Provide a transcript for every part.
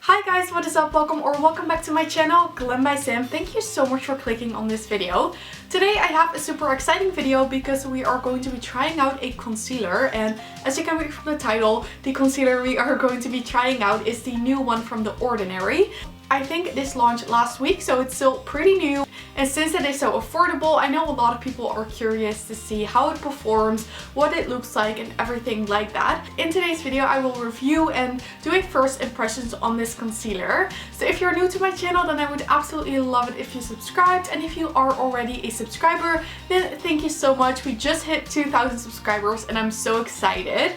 Hi guys, what is up? Welcome back to my channel, GlamBySam. Thank you so much for clicking on this video. Today I have a super exciting video because we are going to be trying out a concealer, and as you can read from the title, the concealer we are going to be trying out is the new one from The Ordinary. I think this launched last week, so it's still pretty new. And since it is so affordable, I know a lot of people are curious to see how it performs, what it looks like, and everything like that. In today's video, I will review and do a first impressions on this concealer. So if you're new to my channel, then I would absolutely love it if you subscribed. And if you are already a subscriber, then thank you so much. We just hit 2,000 subscribers and I'm so excited.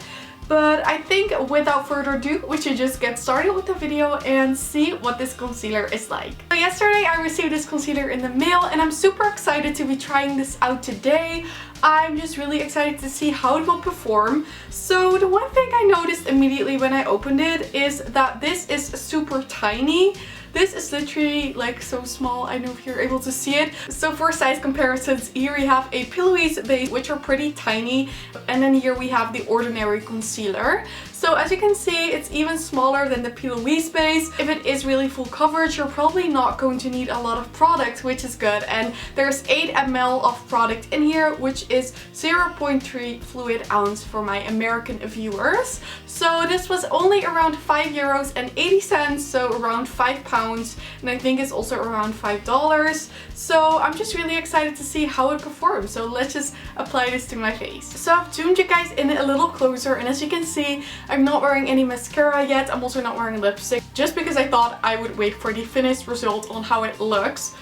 But I think without further ado, we should just get started with the video and see what this concealer is like. So yesterday I received this concealer in the mail and I'm super excited to be trying this out today. I'm just really excited to see how it will perform. So the one thing I noticed immediately when I opened it is that this is super tiny. This is literally like so small. I don't know if you're able to see it. So for size comparisons, here we have a Pillowies base, which are pretty tiny. And then here we have the Ordinary concealer. So as you can see, it's even smaller than the Pillowies base. If it is really full coverage, you're probably not going to need a lot of product, which is good. And there's 8 ml of product in here, which is 0.3 fluid ounce for my American viewers. So this was only around €5.80, so around £5. And I think it's also around $5. So I'm just really excited to see how it performs. So let's just apply this to my face. So I've zoomed you guys in a little closer, and as you can see, I'm not wearing any mascara yet. I'm also not wearing lipstick, just because I thought I would wait for the finished result on how it looks.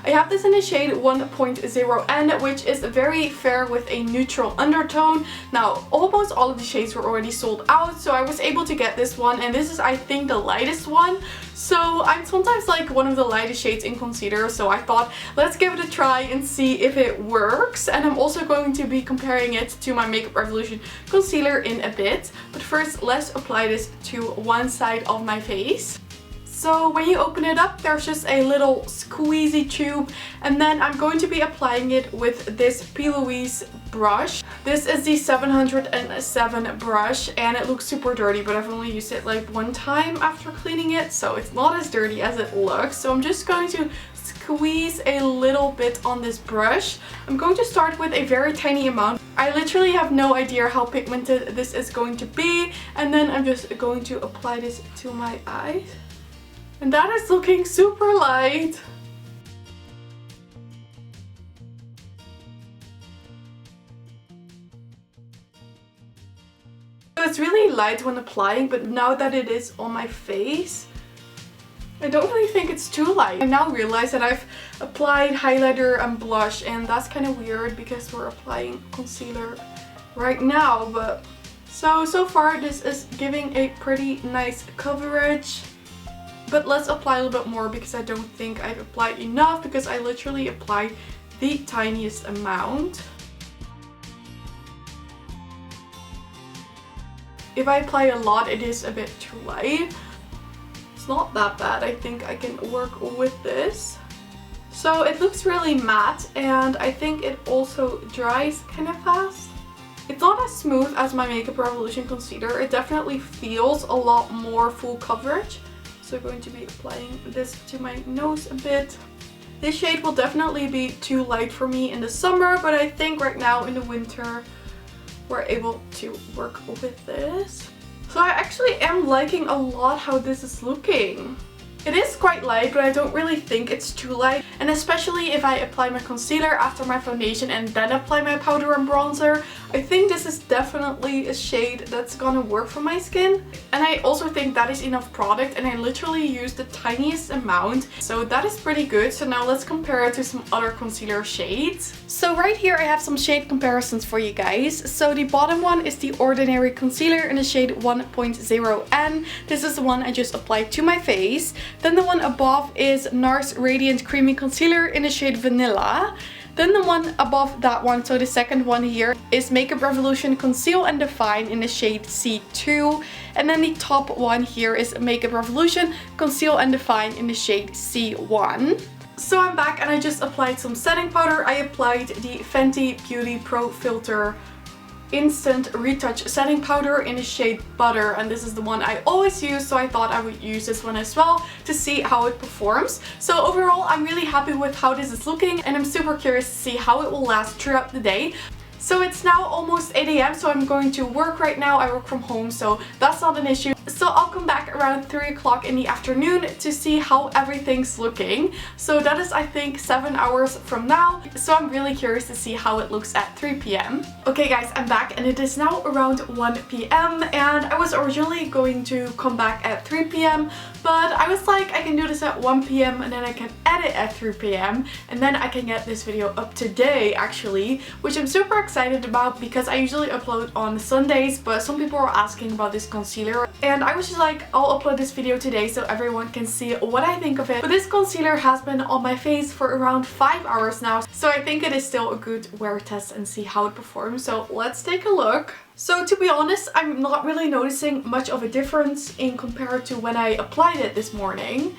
I have this in the shade 1.0N, which is very fair with a neutral undertone. Now, almost all of the shades were already sold out, so I was able to get this one, and this is, I think, the lightest one. So I'm sometimes like one of the lightest shades in concealer, so I thought let's give it a try and see if it works. And I'm also going to be comparing it to my Makeup Revolution concealer in a bit. But first, let's apply this to one side of my face. So when you open it up, there's just a little squeezy tube, and then I'm going to be applying it with this Pillowies brush. This is the 707 brush, and it looks super dirty, but I've only used it like one time after cleaning it, so it's not as dirty as it looks. So I'm just going to squeeze a little bit on this brush. I'm going to start with a very tiny amount. I literally have no idea how pigmented this is going to be, and then I'm just going to apply this to my eyes. And that is looking super light. So it's really light when applying, but now that it is on my face, I don't really think it's too light. I now realize that I've applied highlighter and blush, and that's kind of weird because we're applying concealer right now. But so far this is giving a pretty nice coverage. But let's apply a little bit more because I don't think I've applied enough, because I literally applied the tiniest amount. If I apply a lot, it is a bit too light. It's not that bad. I think I can work with this. So it looks really matte, and I think it also dries kind of fast. It's not as smooth as my Makeup Revolution concealer. It definitely feels a lot more full coverage. So I'm going to be applying this to my nose a bit. This shade will definitely be too light for me in the summer, but I think right now in the winter we're able to work with this. So I actually am liking a lot how this is looking. It is quite light, but I don't really think it's too light. And especially if I apply my concealer after my foundation and then apply my powder and bronzer, I think this is definitely a shade that's gonna work for my skin. And I also think that is enough product, and I literally used the tiniest amount. So that is pretty good. So now let's compare it to some other concealer shades. So right here I have some shade comparisons for you guys. So the bottom one is the Ordinary concealer in the shade 1.0N. This is the one I just applied to my face. Then the one above is NARS Radiant Creamy Concealer in the shade Vanilla. Then the one above that one, so the second one here, is Makeup Revolution Conceal and Define in the shade C2. And then the top one here is Makeup Revolution Conceal and Define in the shade C1. So I'm back and I just applied some setting powder. I applied the Fenty Beauty Pro Filter Instant Retouch Setting Powder in the shade Butter, and this is the one I always use, so I thought I would use this one as well to see how it performs. So overall, I'm really happy with how this is looking, and I'm super curious to see how it will last throughout the day. So it's now almost 8 AM, so I'm going to work right now. I work from home, so that's not an issue. So I'll come back around 3 o'clock in the afternoon to see how everything's looking. So that is, I think, 7 hours from now. So I'm really curious to see how it looks at 3 PM. Okay guys, I'm back and it is now around 1 PM, and I was originally going to come back at 3 PM, but I was like, I can do this at 1 PM and then I can edit at 3 PM and then I can get this video up today actually, which I'm super excited about because I usually upload on Sundays, but some people are asking about this concealer and I was just like, I'll upload this video today so everyone can see what I think of it. But this concealer has been on my face for around 5 hours now, so I think it is still a good wear test and see how it performs. So let's take a look. So to be honest, I'm not really noticing much of a difference in compared to when I applied it this morning.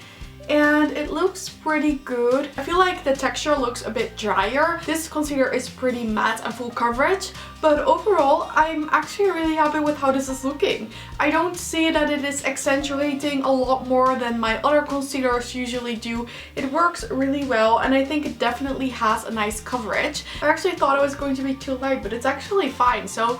And it looks pretty good. I feel like the texture looks a bit drier. This concealer is pretty matte and full coverage, but overall I'm actually really happy with how this is looking. I don't see that it is accentuating a lot more than my other concealers usually do. It works really well and I think it definitely has a nice coverage. I actually thought it was going to be too light, but it's actually fine. So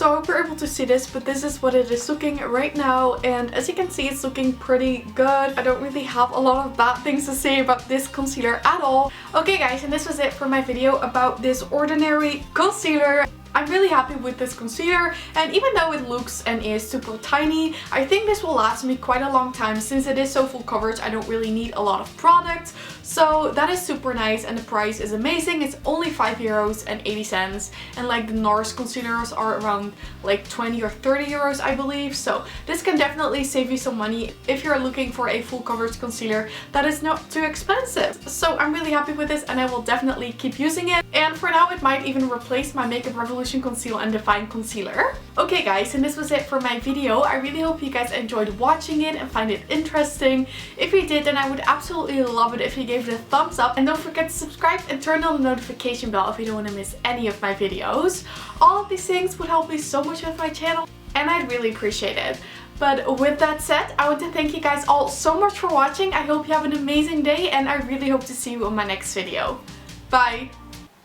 I hope you're able to see this, but this is what it is looking right now, and as you can see, it's looking pretty good. I don't really have a lot of bad things to say about this concealer at all. Okay guys, and this was it for my video about this ordinary concealer. I'm really happy with this concealer, and even though it looks and is super tiny, I think this will last me quite a long time since it is so full coverage. I don't really need a lot of product, so that is super nice, and the price is amazing. It's only €5.80, and like the NARS concealers are around like 20 or 30 euros, I believe. So this can definitely save you some money if you're looking for a full coverage concealer that is not too expensive. So I'm really happy with this and I will definitely keep using it. And for now, it might even replace my Makeup Revolution Conceal and Define concealer. Okay guys, and this was it for my video. I really hope you guys enjoyed watching it and find it interesting. If you did, then I would absolutely love it if you gave it a thumbs up, and don't forget to subscribe and turn on the notification bell if you don't want to miss any of my videos. All of these things would help me so much with my channel and I'd really appreciate it. But with that said, I want to thank you guys all so much for watching. I hope you have an amazing day and I really hope to see you on my next video. Bye!